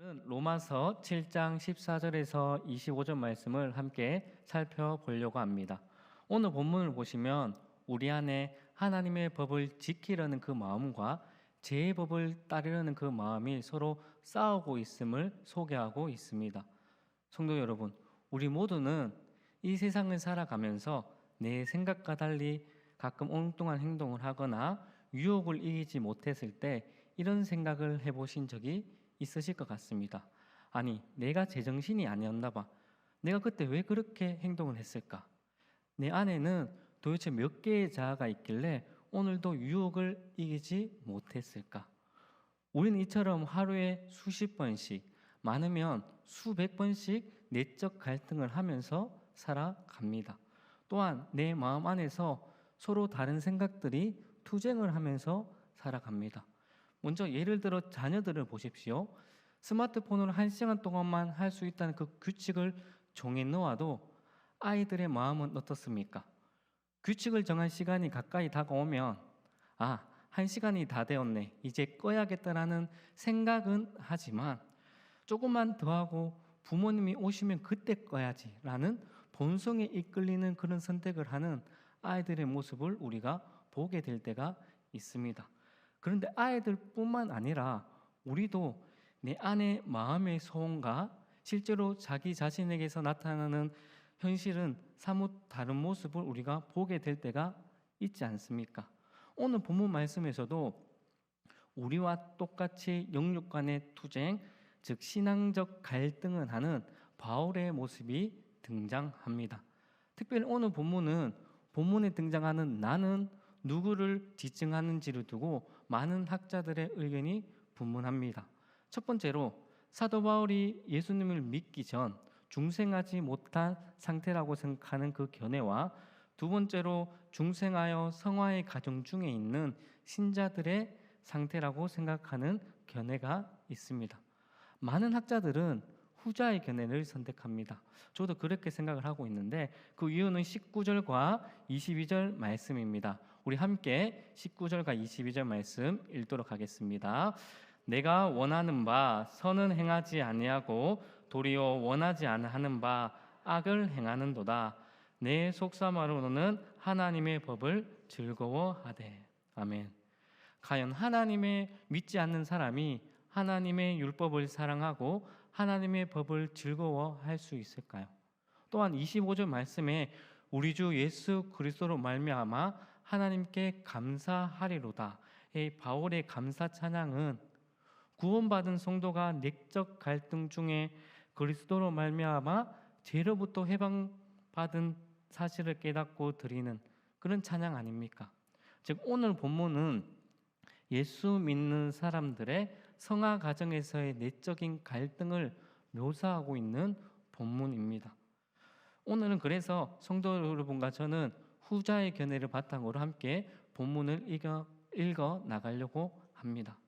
오늘은 로마서 7장 14절에서 25절 말씀을 함께 살펴보려고 합니다. 오늘 본문을 보시면 우리 안에 하나님의 법을 지키려는 그 마음과 제 법을 따르려는 그 마음이 서로 싸우고 있음을 소개하고 있습니다. 성도 여러분, 우리 모두는 이 세상을 살아가면서 내 생각과 달리 가끔 엉뚱한 행동을 하거나 유혹을 이기지 못했을 때 이런 생각을 해보신 적이 있으실 것 같습니다. 아니, 내가 제정신이 아니었나 봐. 내가 그때 왜 그렇게 행동을 했을까? 내 안에는 도대체 몇 개의 자아가 있길래 오늘도 유혹을 이기지 못했을까? 우리는 이처럼 하루에 수십 번씩, 많으면 수백 번씩 내적 갈등을 하면서 살아갑니다. 또한 내 마음 안에서 서로 다른 생각들이 투쟁을 하면서 살아갑니다. 먼저 예를 들어 자녀들을 보십시오. 스마트폰을 1시간 동안만 할 수 있다는 그 규칙을 정해 놓아도 아이들의 마음은 어떻습니까? 규칙을 정한 시간이 가까이 다가오면 1시간이 다 되었네, 이제 꺼야겠다라는 생각은 하지만 조금만 더 하고 부모님이 오시면 그때 꺼야지 라는 본성에 이끌리는 그런 선택을 하는 아이들의 모습을 우리가 보게 될 때가 있습니다. 그런데 아이들뿐만 아니라 우리도 내 안의 마음의 소원과 실제로 자기 자신에게서 나타나는 현실은 사뭇 다른 모습을 우리가 보게 될 때가 있지 않습니까? 오늘 본문 말씀에서도 우리와 똑같이 영육 간의 투쟁, 즉 신앙적 갈등을 하는 바울의 모습이 등장합니다. 특별히 오늘 본문에 등장하는 나는 누구를 지칭하는지를 두고 많은 학자들의 의견이 분분합니다. 첫 번째로 사도 바울이 예수님을 믿기 전 중생하지 못한 상태라고 생각하는 그 견해와 두 번째로 중생하여 성화의 과정 중에 있는 신자들의 상태라고 생각하는 견해가 있습니다. 많은 학자들은 후자의 견해를 선택합니다. 저도 그렇게 생각을 하고 있는데 그 이유는 19절과 22절 말씀입니다. 우리 함께 19절과 22절 말씀 읽도록 하겠습니다. 내가 원하는 바 선은 행하지 아니하고 도리어 원하지 않는 바 악을 행하는도다. 내 속사마로는 하나님의 법을 즐거워하되. 아멘. 과연 하나님의 믿지 않는 사람이 하나님의 율법을 사랑하고 하나님의 법을 즐거워할 수 있을까요? 또한 25절 말씀에 우리 주 예수 그리스도로 말미암아 하나님께 감사하리로다. 이 바울의 감사 찬양은 구원받은 성도가 내적 갈등 중에 그리스도로 말미암아 죄로부터 해방받은 사실을 깨닫고 드리는 그런 찬양 아닙니까? 즉 오늘 본문은 예수 믿는 사람들의 성화 과정에서의 내적인 갈등을 묘사하고 있는 본문입니다. 오늘은 그래서 성도 여러분과 저는 후자의 견해를 바탕으로 함께 본문을 읽어 나가려고 합니다.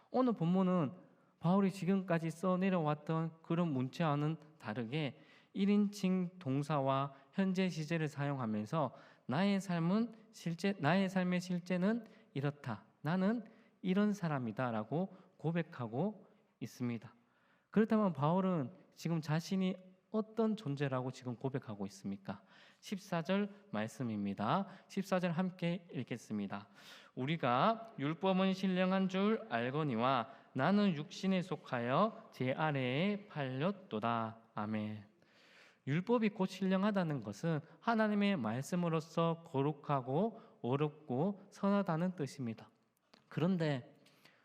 오늘 본문은 바울이 지금까지 써내려왔던 그런 문체와는 다르게 1인칭 동사와 현재 시제를 사용하면서 나의 삶의 실제는 이렇다. 나는 이런 사람이다 라고 고백하고 있습니다. 그렇다면 바울은 지금 자신이 어떤 존재라고 지금 고백하고 있습니까? 14절 말씀입니다. 14절 함께 읽겠습니다. 우리가 율법은 신령한 줄 알거니와 나는 육신에 속하여 제 아래에 팔렸도다. 아멘. 율법이 곧 신령하다는 것은 하나님의 말씀으로서 거룩하고 어렵고 선하다는 뜻입니다. 그런데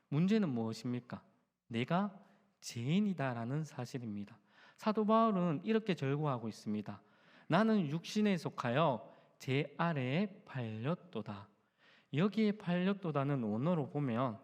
문제는 무엇입니까? 내가 죄인이다라는 사실입니다. 사도 바울은 이렇게 절구하고 있습니다. 나는 육신에 속하여 제 아래에 팔렸도다. 여기에 팔렸도다는 원어로 보면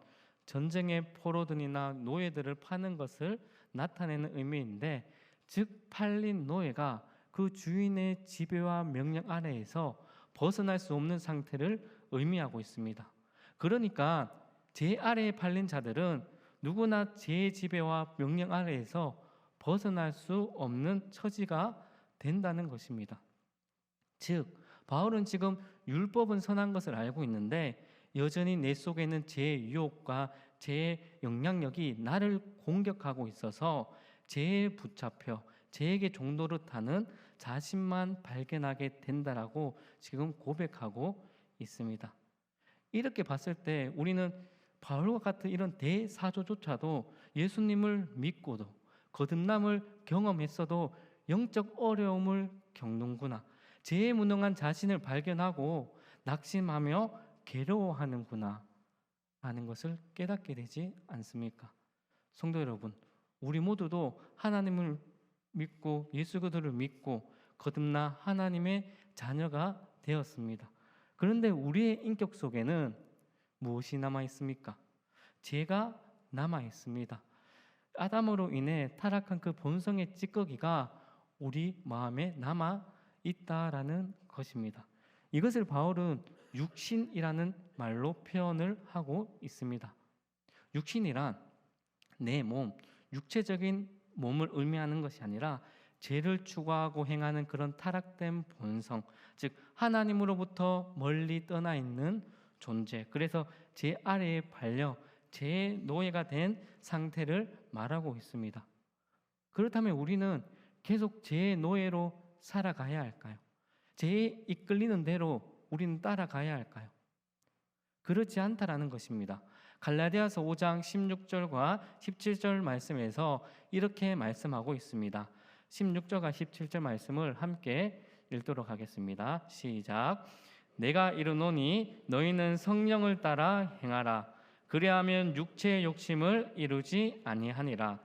전쟁의 포로들이나 노예들을 파는 것을 나타내는 의미인데, 즉 팔린 노예가 그 주인의 지배와 명령 아래에서 벗어날 수 없는 상태를 의미하고 있습니다. 그러니까 제 아래에 팔린 자들은 누구나 제 지배와 명령 아래에서 벗어날 수 없는 처지가 된다는 것입니다. 즉 바울은 지금 율법은 선한 것을 알고 있는데 여전히 내 속에는 죄의 유혹과 죄의 영향력이 나를 공격하고 있어서 죄에 붙잡혀 죄에게 종노릇하는 자신만 발견하게 된다라고 지금 고백하고 있습니다. 이렇게 봤을 때 우리는 바울과 같은 이런 대사조조차도 예수님을 믿고도 거듭남을 경험했어도 영적 어려움을 겪는구나, 죄에 무능한 자신을 발견하고 낙심하며 괴로워하는구나 하는 것을 깨닫게 되지 않습니까? 성도 여러분, 우리 모두도 하나님을 믿고 예수 그리스도를 믿고 거듭나 하나님의 자녀가 되었습니다. 그런데 우리의 인격 속에는 무엇이 남아 있습니까? 죄가 남아 있습니다. 아담으로 인해 타락한 그 본성의 찌꺼기가 우리 마음에 남아 있다라는 것입니다. 이것을 바울은 육신이라는 말로 표현을 하고 있습니다. 육신이란 내 몸, 육체적인 몸을 의미하는 것이 아니라 죄를 추구하고 행하는 그런 타락된 본성, 즉 하나님으로부터 멀리 떠나 있는 존재, 그래서 죄 아래에 팔려 죄의 노예가 된 상태를 말하고 있습니다. 그렇다면 우리는 계속 죄의 노예로 살아가야 할까요? 죄에 이끌리는 대로 우리는 따라가야 할까요? 그렇지 않다라는 것입니다. 갈라디아서 5장 16절과 17절 말씀에서 이렇게 말씀하고 있습니다. 16절과 17절 말씀을 함께 읽도록 하겠습니다. 시작. 내가 이르노니 너희는 성령을 따라 행하라. 그리하면 육체의 욕심을 이루지 아니하니라.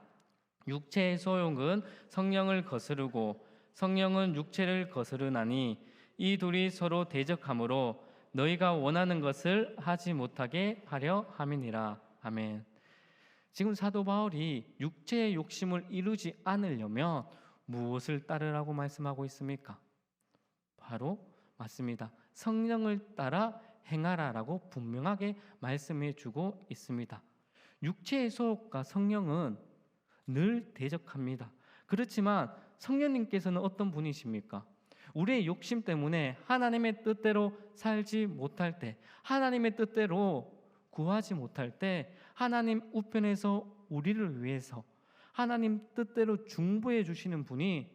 육체의 소욕은 성령을 거스르고 성령은 육체를 거스르나니 이 둘이 서로 대적하므로 너희가 원하는 것을 하지 못하게 하려 함이니라. 아멘. 지금 사도 바울이 육체의 욕심을 이루지 않으려면 무엇을 따르라고 말씀하고 있습니까? 바로 맞습니다. 성령을 따라 행하라라고 분명하게 말씀해 주고 있습니다. 육체의 소욕과 성령은 늘 대적합니다. 그렇지만 성령님께서는 어떤 분이십니까? 우리의 욕심 때문에 하나님의 뜻대로 살지 못할 때, 하나님의 뜻대로 구하지 못할 때 하나님 우편에서 우리를 위해서 하나님 뜻대로 중보해 주시는 분이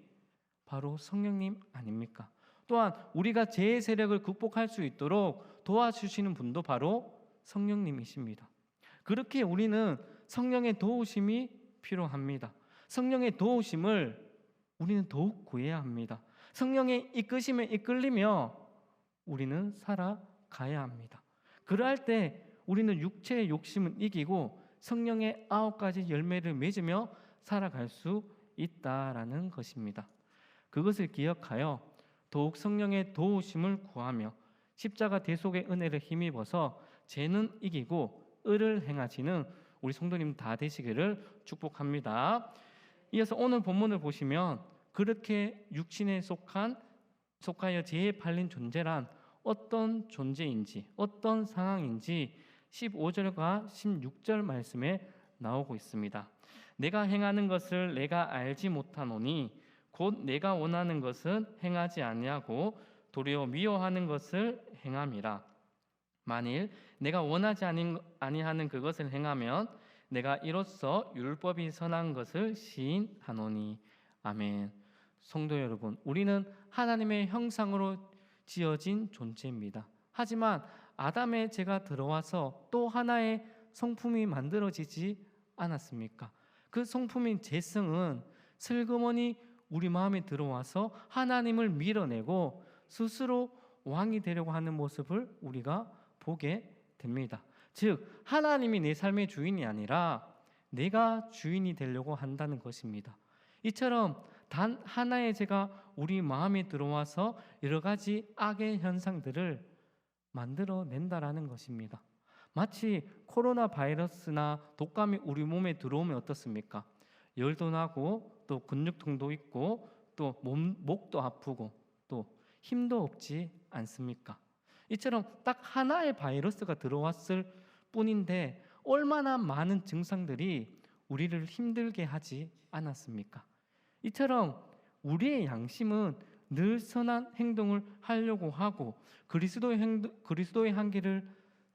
바로 성령님 아닙니까? 또한 우리가 죄의 세력을 극복할 수 있도록 도와주시는 분도 바로 성령님이십니다. 그렇게 우리는 성령의 도우심이 필요합니다. 성령의 도우심을 우리는 더욱 구해야 합니다. 성령의 이끄심에 이끌리며 우리는 살아가야 합니다. 그러할 때 우리는 육체의 욕심을 이기고 성령의 9가지 열매를 맺으며 살아갈 수 있다라는 것입니다. 그것을 기억하여 더욱 성령의 도우심을 구하며 십자가 대속의 은혜를 힘입어서 죄는 이기고 의를 행하시는 우리 성도님 다 되시기를 축복합니다. 이어서 오늘 본문을 보시면 그렇게 육신에 속하여 죄에 팔린 존재란 어떤 존재인지 어떤 상황인지 15절과 16절 말씀에 나오고 있습니다. 내가 행하는 것을 내가 알지 못하노니 곧 내가 원하는 것은 행하지 아니하고 도리어 미워하는 것을 행함이라. 만일 내가 원하지 아니하는 그것을 행하면 내가 이로써 율법이 선한 것을 시인하노니. 아멘. 성도 여러분, 우리는 하나님의 형상으로 지어진 존재입니다. 하지만 아담의 죄가 들어와서 또 하나의 성품이 만들어지지 않았습니까? 그 성품인 죄성은 슬그머니 우리 마음에 들어와서 하나님을 밀어내고 스스로 왕이 되려고 하는 모습을 우리가 보게 됩니다. 즉 하나님이 내 삶의 주인이 아니라 내가 주인이 되려고 한다는 것입니다. 이처럼 단 하나의 죄가 우리 마음에 들어와서 여러 가지 악의 현상들을 만들어낸다라는 것입니다. 마치 코로나 바이러스나 독감이 우리 몸에 들어오면 어떻습니까? 열도 나고 또 근육통도 있고 또 목도 아프고 또 힘도 없지 않습니까? 이처럼 딱 하나의 바이러스가 들어왔을 뿐인데 얼마나 많은 증상들이 우리를 힘들게 하지 않았습니까? 이처럼 우리의 양심은 늘 선한 행동을 하려고 하고 그리스도의 한계를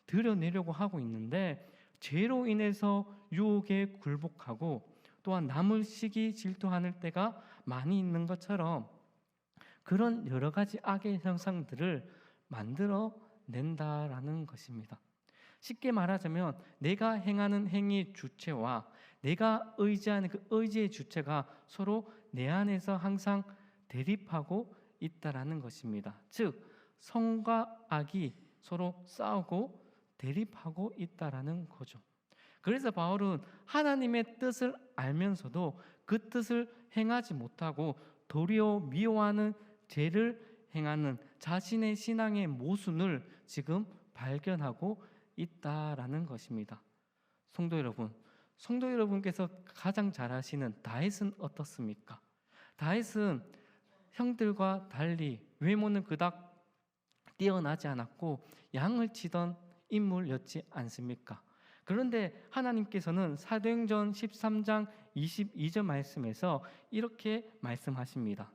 드러내려고 하고 있는데 죄로 인해서 유혹에 굴복하고 또한 남을 시기 질투하는 때가 많이 있는 것처럼 그런 여러 가지 악의 형상들을 만들어 낸다라는 것입니다. 쉽게 말하자면 내가 행하는 행위의 주체와 내가 의지하는 그 의지의 주체가 서로 내 안에서 항상 대립하고 있다라는 것입니다. 즉 성과 악이 서로 싸우고 대립하고 있다라는 거죠. 그래서 바울은 하나님의 뜻을 알면서도 그 뜻을 행하지 못하고 도리어 미워하는 죄를 행하는 자신의 신앙의 모순을 지금 발견하고 있다라는 것입니다. 성도 여러분께서 가장 잘 아시는 다윗은 어떻습니까? 다윗은 형들과 달리 외모는 그닥 뛰어나지 않았고 양을 치던 인물이었지 않습니까? 그런데 하나님께서는 사도행전 13장 22절 말씀에서 이렇게 말씀하십니다.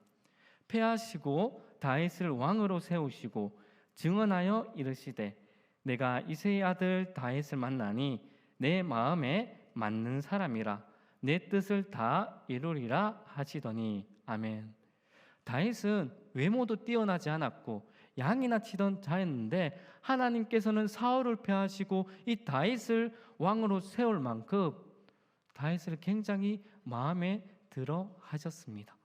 패하시고 다윗을 왕으로 세우시고 증언하여 이르시되 내가 이새의 아들 다윗을 만나니 내 마음에 맞는 사람이라 내 뜻을 다 이루리라 하시더니 아멘. 다윗은 외모도 뛰어나지 않았고 양이나 치던 자였는데 하나님께서는 사울을 패하시고 이 다윗을 왕으로 세울 만큼 다윗을 굉장히 마음에 들어 하셨습니다.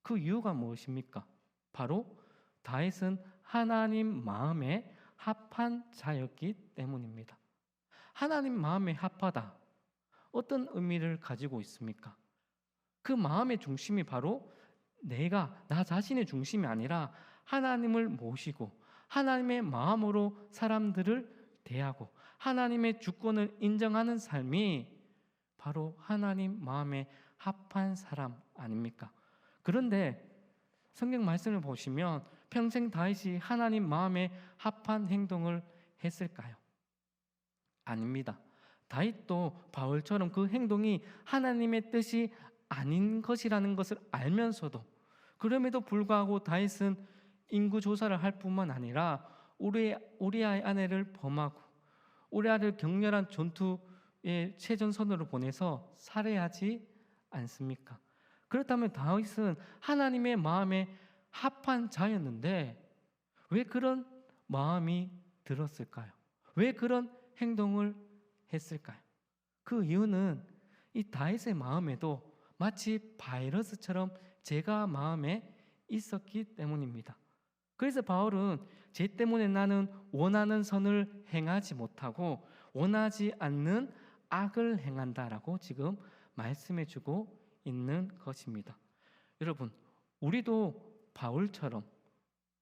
그 이유가 무엇입니까? 바로 다윗은 하나님 마음에 합한 자였기 때문입니다. 하나님 마음에 합하다. 어떤 의미를 가지고 있습니까? 그 마음의 중심이 바로 나 자신의 중심이 아니라 하나님을 모시고 하나님의 마음으로 사람들을 대하고 하나님의 주권을 인정하는 삶이 바로 하나님 마음에 합한 사람 아닙니까? 그런데 성경 말씀을 보시면 평생 다윗이 하나님 마음에 합한 행동을 했을까요? 아닙니다. 다윗도 바울처럼 그 행동이 하나님의 뜻이 아닌 것이라는 것을 알면서도 그럼에도 불구하고 다윗은 인구 조사를 할 뿐만 아니라 우리아의 아내를 범하고 우리아를 격렬한 전투의 최전선으로 보내서 살해하지 않습니까? 그렇다면 다윗은 하나님의 마음에 합한 자였는데 왜 그런 마음이 들었을까요? 왜 그런 행동을 했을까요? 그 이유는 이 다윗의 마음에도 마치 바이러스처럼 죄가 마음에 있었기 때문입니다. 그래서 바울은 죄 때문에 나는 원하는 선을 행하지 못하고 원하지 않는 악을 행한다라고 지금 말씀해주고 있는 것입니다. 여러분, 우리도 바울처럼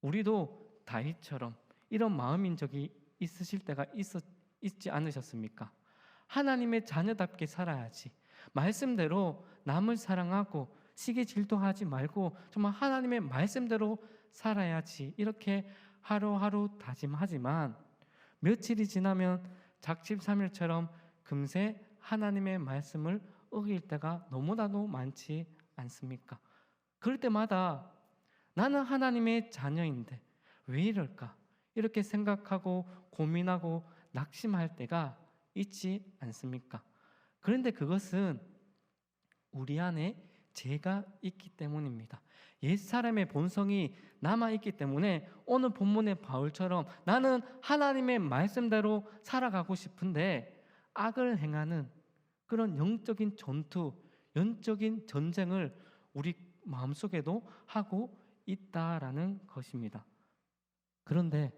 우리도 다윗처럼 이런 마음인 적이 있으실 때가 있지 않으셨습니까? 하나님의 자녀답게 살아야지. 말씀대로 남을 사랑하고 시기 질투하지 말고 정말 하나님의 말씀대로 살아야지. 이렇게 하루하루 다짐하지만 며칠이 지나면 작심삼일처럼 금세 하나님의 말씀을 어길 때가 너무나도 많지 않습니까? 그럴 때마다 나는 하나님의 자녀인데 왜 이럴까? 이렇게 생각하고 고민하고 낙심할 때가 있지 않습니까? 그런데 그것은 우리 안에 죄가 있기 때문입니다. 옛사람의 본성이 남아있기 때문에 오늘 본문의 바울처럼 나는 하나님의 말씀대로 살아가고 싶은데 악을 행하는 그런 영적인 전투, 영적인 전쟁을 우리 마음속에도 하고 있다라는 것입니다. 그런데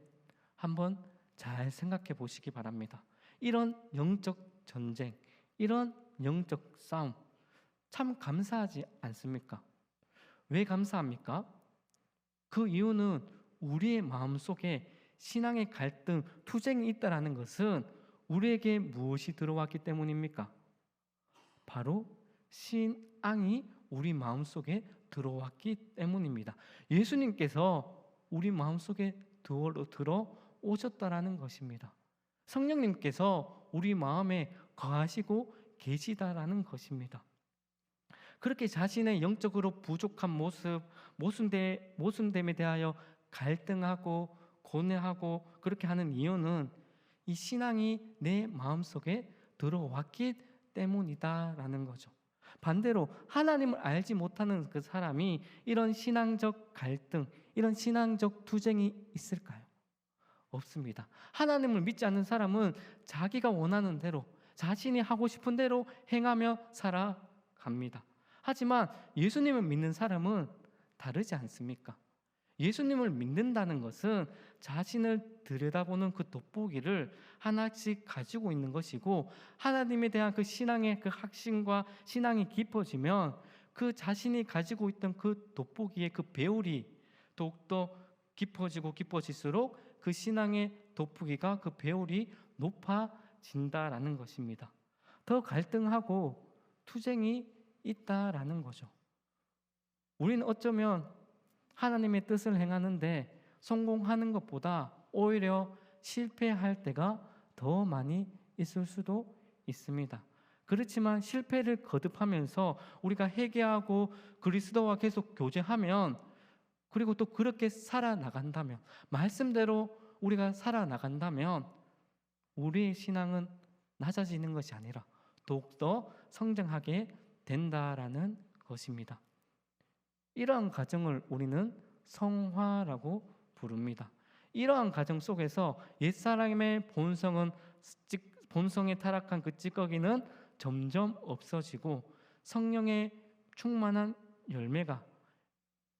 한번 잘 생각해 보시기 바랍니다. 이런 영적 전쟁, 이런 영적 싸움 참 감사하지 않습니까? 왜 감사합니까? 그 이유는 우리의 마음속에 신앙의 갈등, 투쟁이 있다라는 것은 우리에게 무엇이 들어왔기 때문입니까? 바로 신앙이 우리 마음속에 들어왔기 때문입니다. 예수님께서 우리 마음속에 들어오셨다라는 것입니다. 성령님께서 우리 마음에 거하시고 계시다라는 것입니다. 그렇게 자신의 영적으로 부족한 모순됨에 대하여 갈등하고 고뇌하고 그렇게 하는 이유는 이 신앙이 내 마음속에 들어왔기 때문이다라는 거죠. 반대로 하나님을 알지 못하는 그 사람이 이런 신앙적 갈등, 이런 신앙적 투쟁이 있을까요? 없습니다. 하나님을 믿지 않는 사람은 자기가 원하는 대로, 자신이 하고 싶은 대로 행하며 살아갑니다. 하지만 예수님을 믿는 사람은 다르지 않습니까? 예수님을 믿는다는 것은 자신을 들여다보는 그 돋보기를 하나씩 가지고 있는 것이고, 하나님에 대한 그 신앙의 그 확신과 신앙이 깊어지면 그 자신이 가지고 있던 그 돋보기의 그 배울이 더욱더 깊어질수록 그 신앙의 돋보기가, 그 배울이 높아진다라는 것입니다. 더 갈등하고 투쟁이 있다라는 거죠. 우리는 어쩌면 하나님의 뜻을 행하는데 성공하는 것보다 오히려 실패할 때가 더 많이 있을 수도 있습니다. 그렇지만 실패를 거듭하면서 우리가 회개하고 그리스도와 계속 교제하면, 그리고 또 그렇게 살아나간다면, 말씀대로 우리가 살아나간다면 우리의 신앙은 낮아지는 것이 아니라 더욱더 성장하게 된다라는 것입니다. 이러한 과정을 우리는 성화라고 부릅니다. 이러한 과정 속에서 옛사람의 본성에 타락한 그 찌꺼기는 점점 없어지고 성령의 충만한 열매가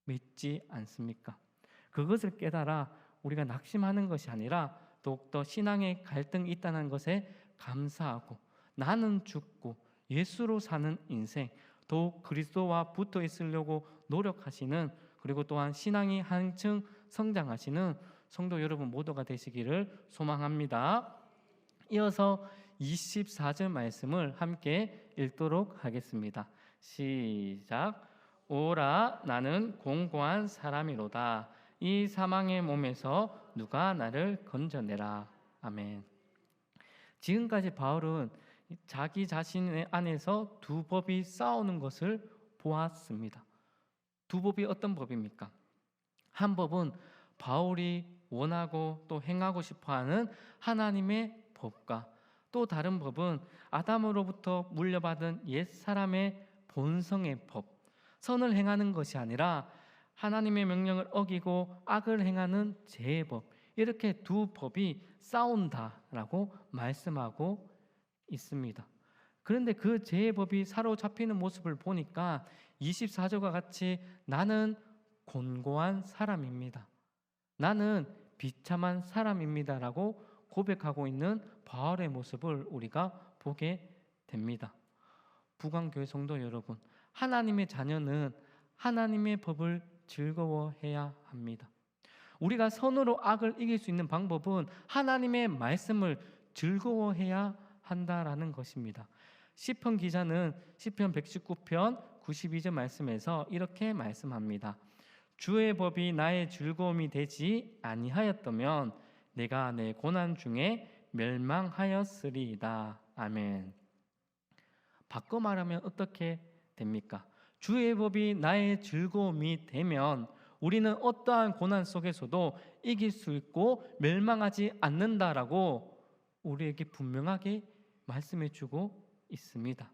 맺지 않습니까? 그것을 깨달아 우리가 낙심하는 것이 아니라 더욱더 신앙의 갈등이 있다는 것에 감사하고, 나는 죽고 예수로 사는 인생, 더욱 그리스도와 붙어 있으려고 노력하시는, 그리고 또한 신앙이 한층 성장하시는 성도 여러분 모두가 되시기를 소망합니다. 이어서 24절 말씀을 함께 읽도록 하겠습니다. 시작. 오라, 나는 공고한 사람이로다. 이 사망의 몸에서 누가 나를 건져내라. 아멘. 지금까지 바울은 자기 자신 안에서 두 법이 싸우는 것을 보았습니다. 두 법이 어떤 법입니까? 한 법은 바울이 원하고 또 행하고 싶어하는 하나님의 법과, 또 다른 법은 아담으로부터 물려받은 옛사람의 본성의 법, 선을 행하는 것이 아니라 하나님의 명령을 어기고 악을 행하는 죄의 법, 이렇게 두 법이 싸운다라고 말씀하고 있습니다. 그런데 그 죄의 법이 사로잡히는 모습을 보니까 24절과 같이 나는 곤고한 사람입니다, 나는 비참한 사람입니다 라고 고백하고 있는 바울의 모습을 우리가 보게 됩니다. 부강교회 성도 여러분, 하나님의 자녀는 하나님의 법을 즐거워해야 합니다. 우리가 선으로 악을 이길 수 있는 방법은 하나님의 말씀을 즐거워해야 한다라는 것입니다. 시편 기자는 시편 119편 92절 말씀에서 이렇게 말씀합니다. 주의 법이 나의 즐거움이 되지 아니하였다면 내가 내 고난 중에 멸망하였으리이다. 아멘. 바꿔 말하면 어떻게 됩니까? 주의 법이 나의 즐거움이 되면 우리는 어떠한 고난 속에서도 이길 수 있고 멸망하지 않는다라고 우리에게 분명하게 말씀해 주고 있습니다.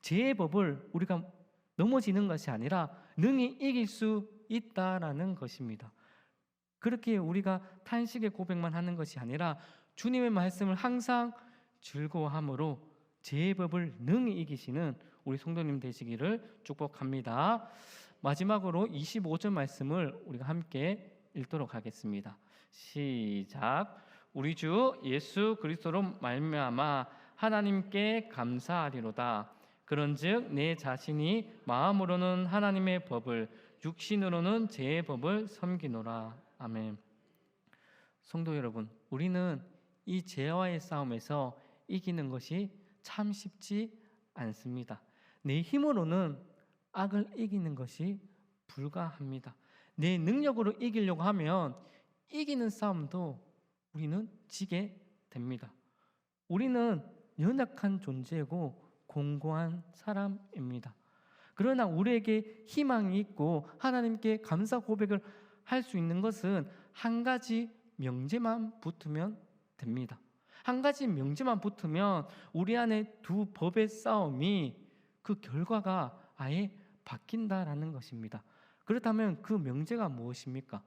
죄의 법을 우리가 넘어지는 것이 아니라 능히 이길 수 있다라는 것입니다. 그렇게 우리가 탄식의 고백만 하는 것이 아니라 주님의 말씀을 항상 즐거워함으로 죄의 법을 능히 이기시는 우리 성도님 되시기를 축복합니다. 마지막으로 25절 말씀을 우리가 함께 읽도록 하겠습니다. 시작. 우리 주 예수 그리스도로 말미암아 하나님께 감사하리로다. 그런즉 내 자신이 마음으로는 하나님의 법을, 육신으로는 죄의 법을 섬기노라. 아멘. 성도 여러분, 우리는 이 죄와의 싸움에서 이기는 것이 참 쉽지 않습니다. 내 힘으로는 악을 이기는 것이 불가합니다. 내 능력으로 이기려고 하면 이기는 싸움도 우리는 지게 됩니다. 우리는 연약한 존재고 공고한 사람입니다. 그러나 우리에게 희망이 있고 하나님께 감사 고백을 할 수 있는 것은 한 가지 명제만 붙으면 됩니다. 한 가지 명제만 붙으면 우리 안에 두 법의 싸움이 그 결과가 아예 바뀐다라는 것입니다. 그렇다면 그 명제가 무엇입니까?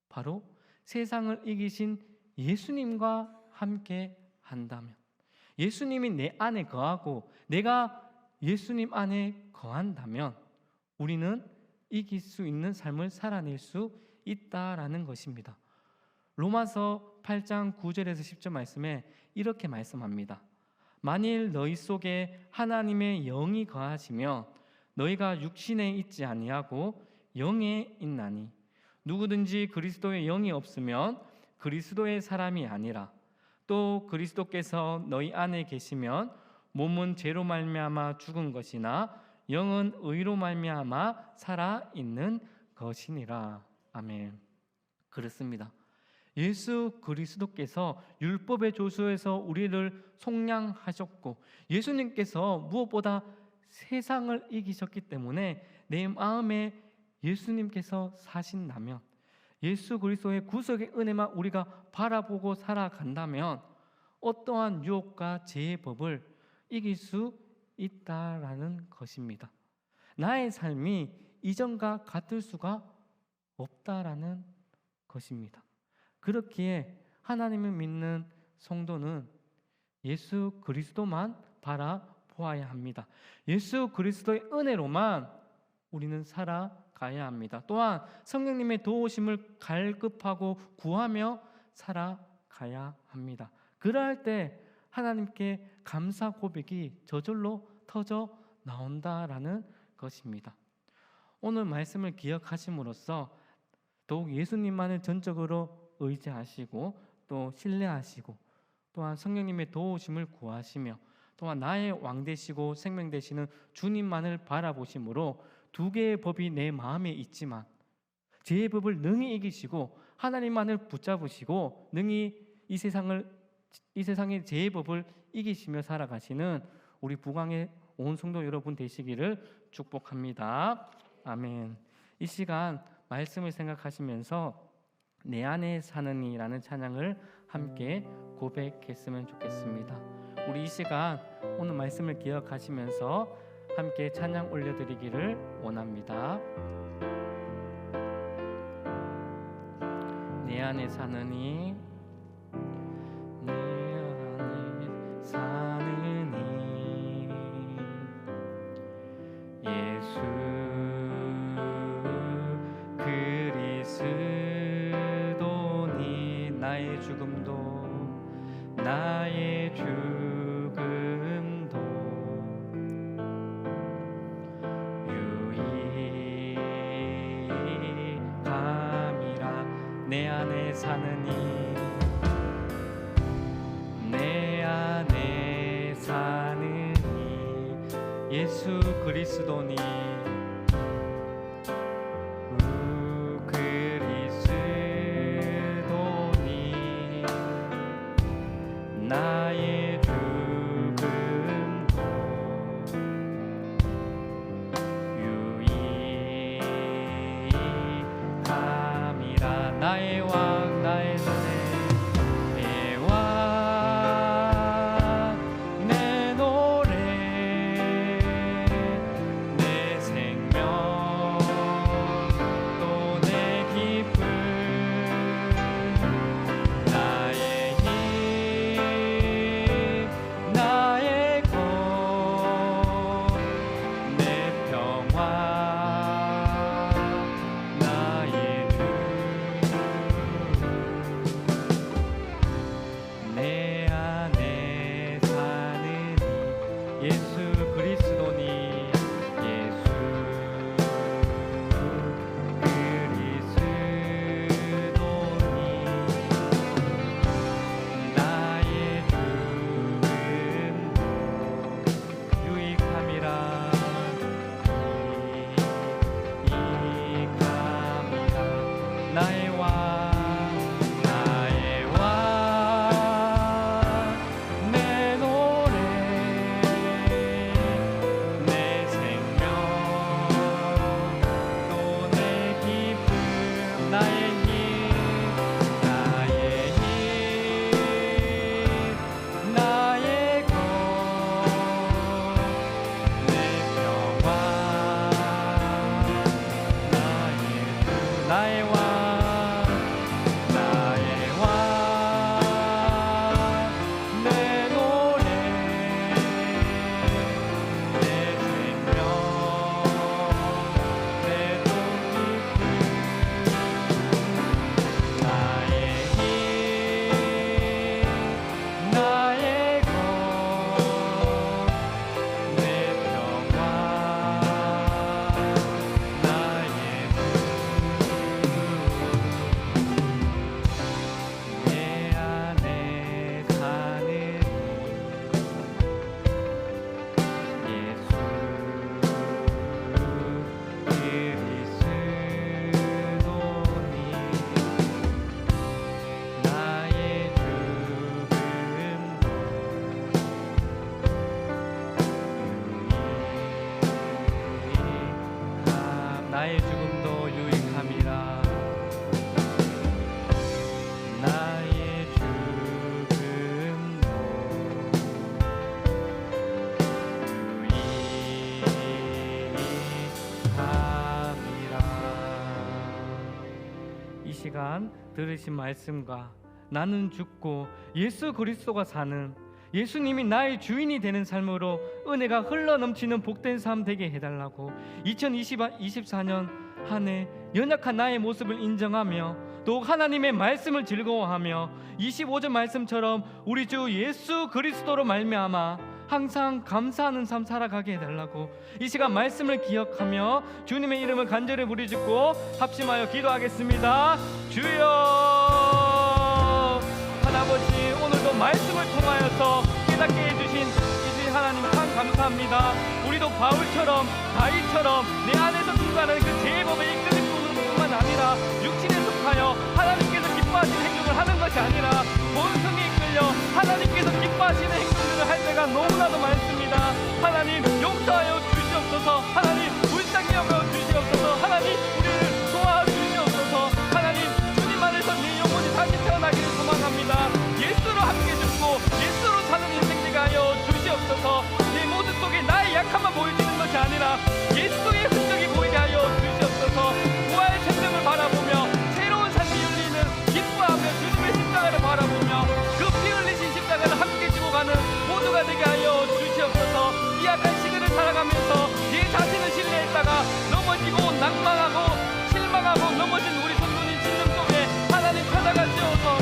바로 세상을 이기신 예수님과 함께 한다면, 예수님이 내 안에 거하고 내가 예수님 안에 거한다면 우리는 이길 수 있는 삶을 살아낼 수 있다라는 것입니다. 로마서 8장 9절에서 10절 말씀에 이렇게 말씀합니다. 만일 너희 속에 하나님의 영이 거하시며 너희가 육신에 있지 아니하고 영에 있나니 누구든지 그리스도의 영이 없으면 그리스도의 사람이 아니라 또 그리스도께서 너희 안에 계시면 몸은 죄로 말미암아 죽은 것이나 영은 의로 말미암아 살아 있는 것이니라. 아멘. 그렇습니다. 예수 그리스도께서 율법의 조수에서 우리를 속량하셨고 예수님께서 무엇보다 세상을 이기셨기 때문에 내 마음에 예수님께서 사신다면, 예수 그리스도의 구속의 은혜만 우리가 바라보고 살아간다면 어떠한 유혹과 죄의 법을 이길 수 있다라는 것입니다. 나의 삶이 이전과 같을 수가 없다라는 것입니다. 그렇기에 하나님을 믿는 성도는 예수 그리스도만 바라보아야 합니다. 예수 그리스도의 은혜로만 우리는 살아가야 합니다. 또한 성령님의 도우심을 갈급하고 구하며 살아가야 합니다. 그러할 때 하나님께 감사 고백이 저절로 터져 나온다라는 것입니다. 오늘 말씀을 기억하심으로써 더욱 예수님만을 전적으로 의지하시고 또 신뢰하시고 또한 성령님의 도우심을 구하시며 또한 나의 왕 되시고 생명 되시는 주님만을 바라보심으로 두 개의 법이 내 마음에 있지만 죄의 법을 능히 이기시고 하나님만을 붙잡으시고 능히 이 세상의 죄의 법을 이기시며 살아가시는 우리 부강의 온 성도 여러분 되시기를 축복합니다. 아멘. 이 시간 말씀을 생각하시면서 내 안에 사는 이라는 찬양을 함께 고백했으면 좋겠습니다. 우리 이 시간 오늘 말씀을 기억하시면서 함께 찬양 올려드리기를 원합니다. 내 안에 사는 이, 내 안에 사는 이 예수 그리스도니 나의 죽음도 나의 죽음도 유익함이라. 내 안에 사는 이, 내 안에 사는 이 예수 그리스도니 그리스도니 나의 죽음도 유익함이라. 나의 왕 나의 내 왕 내 노래 내 생명 또 내 기쁨 나의 힘 나의 것 내 평화 나의 주 내 안에 사는 이 예수 그리스도니 예수 그리스도니 나의 죽음도 유익함이라. 유익함이라. 나의 왕 나의 왕 내 노래 나의 죽음도 유익함이라. 나의 죽음도 유익함이라. 이 시간 들으신 말씀과 나는 죽고 예수 그리스도가 사는, 예수님이 나의 주인이 되는 삶으로 은혜가 흘러넘치는 복된 삶 되게 해달라고 2024년 한 해 연약한 나의 모습을 인정하며 또 하나님의 말씀을 즐거워하며 25절 말씀처럼 우리 주 예수 그리스도로 말미암아 항상 감사하는 삶 살아가게 해달라고 이 시간 말씀을 기억하며 주님의 이름을 간절히 부르짖고 합심하여 기도하겠습니다. 주여 하나버지, 오늘도 말씀을 통하여서 깨닫게 해주신 이신 하나님 참 감사합니다. 우리도 바울처럼 다윗처럼 내 안에서 충만한 그 제법에 이끄는 뿐만 아니라 육신에 속하여 하나님께서 기뻐하시는 행동을 하는 것이 아니라 본성에 이끌려 하나님께서 기뻐하시는 행동들을 할 때가 너무나도 많습니다. 하나님 용서하여 주시옵소서. 하나님 불쌍히 여겨 주시옵소서. 하나님 우리를 도와주시옵소서. 하나님 주님 안에서 네 영혼이 다시 태어나기를 소망합니다. 예수로 함께 죽고 예수로 사는 인생 되게 하여 주시옵소서. 내 모습 속에 나의 약함만 보여지는 것이 아니라 예수의 흔적이 보이게 하여 주시옵소서. 부활의 생명을 바라보며 새로운 삶이 열리는 기뻐하며 주님의 십자가를 바라보며 그 피 흘리신 십자가를 함께 지고 가는 모두가 되게 하여 주시옵소서. 이 약한 시대를 살아가면서 내 자신을 신뢰했다가 넘어지고 낭망하고 실망하고 넘어진 우리 성도님 심령 속에 하나님 찾아가시어서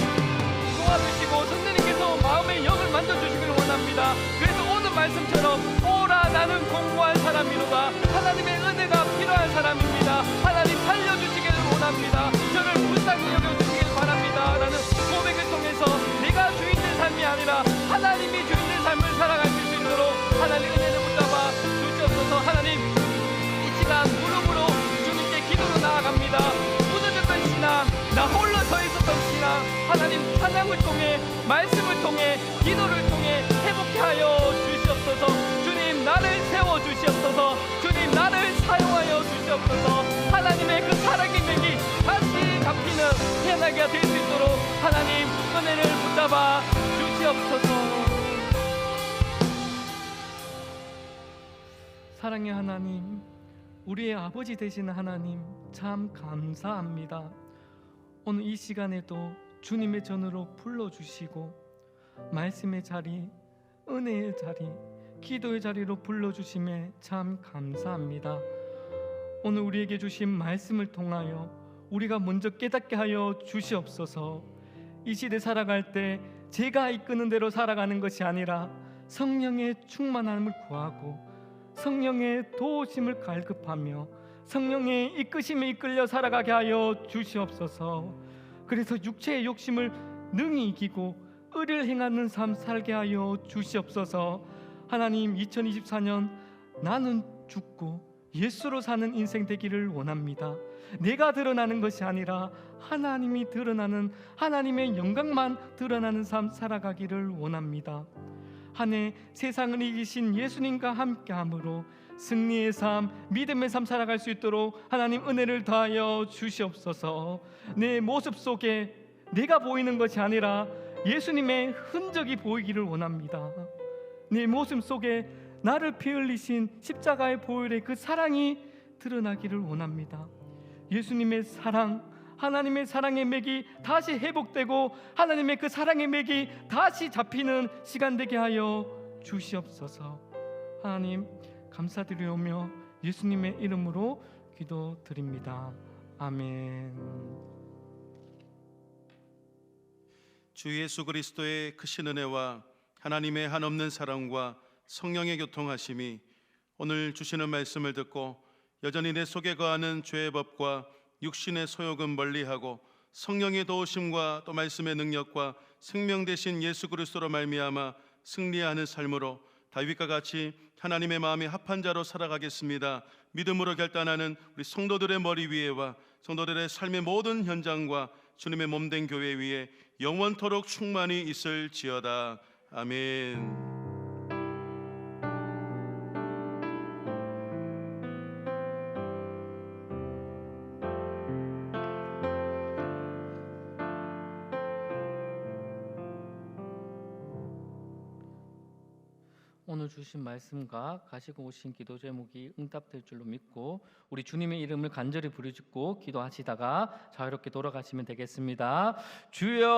도와주시고 성령님께서 마음의 영을 만져주시기를 원합니다. 그래서 오늘 말씀처럼 오라 나는 공고한 사람이로다. 하나님의 은혜가 필요한 사람입니다. 하나님 살려주시기를 원합니다. 저를 불쌍히 여겨주시기를 바랍니다 라는 고백을 통해서 내가 주인된 삶이 아니라 하나님이 주인된 삶을 살아갈 수 있도록 하나님 은혜를 붙잡아 주시옵소서. 하나님 이 시간 무릎으로 주님께 기도로 나아갑니다. 무너졌던 신앙, 나 홀로 서 있었던 신앙, 하나님 찬양을 통해 말씀을 통해 기도를 통해 회복케 하여 주시옵소서. 주님 나를 세워 주시옵소서. 주님 나를 사용하여 주시옵소서. 하나님의 그 사랑의 맥이 다시 잡히는 태어나게 될 수 있도록 하나님 은혜를 붙잡아 주시옵소서. 사랑의 하나님, 우리의 아버지 되시는 하나님 참 감사합니다. 오늘 이 시간에도 주님의 전으로 불러주시고 말씀의 자리, 은혜의 자리, 기도의 자리로 불러주심에 참 감사합니다. 오늘 우리에게 주신 말씀을 통하여 우리가 먼저 깨닫게 하여 주시옵소서. 이 시대 살아갈 때 제가 이끄는 대로 살아가는 것이 아니라 성령의 충만함을 구하고 성령의 도우심을 갈급하며 성령의 이끄심에 이끌려 살아가게 하여 주시옵소서. 그래서 육체의 욕심을 능히 이기고 의를 행하는 삶 살게 하여 주시옵소서. 하나님 2024년 나는 죽고 예수로 사는 인생 되기를 원합니다. 내가 드러나는 것이 아니라 하나님이 드러나는, 하나님의 영광만 드러나는 삶 살아가기를 원합니다. 한 해 세상을 이기신 예수님과 함께함으로 승리의 삶, 믿음의 삶 살아갈 수 있도록 하나님 은혜를 더하여 주시옵소서. 내 모습 속에 내가 보이는 것이 아니라 예수님의 흔적이 보이기를 원합니다. 내 모습 속에 나를 피 흘리신 십자가의 보혈의 그 사랑이 드러나기를 원합니다. 예수님의 사랑, 하나님의 사랑의 맥이 다시 회복되고 하나님의 그 사랑의 맥이 다시 잡히는 시간 되게 하여 주시옵소서. 하나님 감사드리오며 예수님의 이름으로 기도드립니다. 아멘. 주 예수 그리스도의 크신 은혜와 하나님의 한없는 사랑과 성령의 교통하심이 오늘 주시는 말씀을 듣고 여전히 내 속에 거하는 죄의 법과 육신의 소욕은 멀리하고 성령의 도우심과 또 말씀의 능력과 생명 되신 예수 그리스도로 말미암아 승리하는 삶으로 다윗과 같이 하나님의 마음이 합한 자로 살아가겠습니다. 믿음으로 결단하는 우리 성도들의 머리 위에와 성도들의 삶의 모든 현장과 주님의 몸된 교회 위에 영원토록 충만히 있을지어다. 아멘. 오늘 주신 말씀과 가지고 오신 기도 제목이 응답될 줄로 믿고 우리 주님의 이름을 간절히 부르짖고 기도하시다가 자유롭게 돌아가시면 되겠습니다. 주여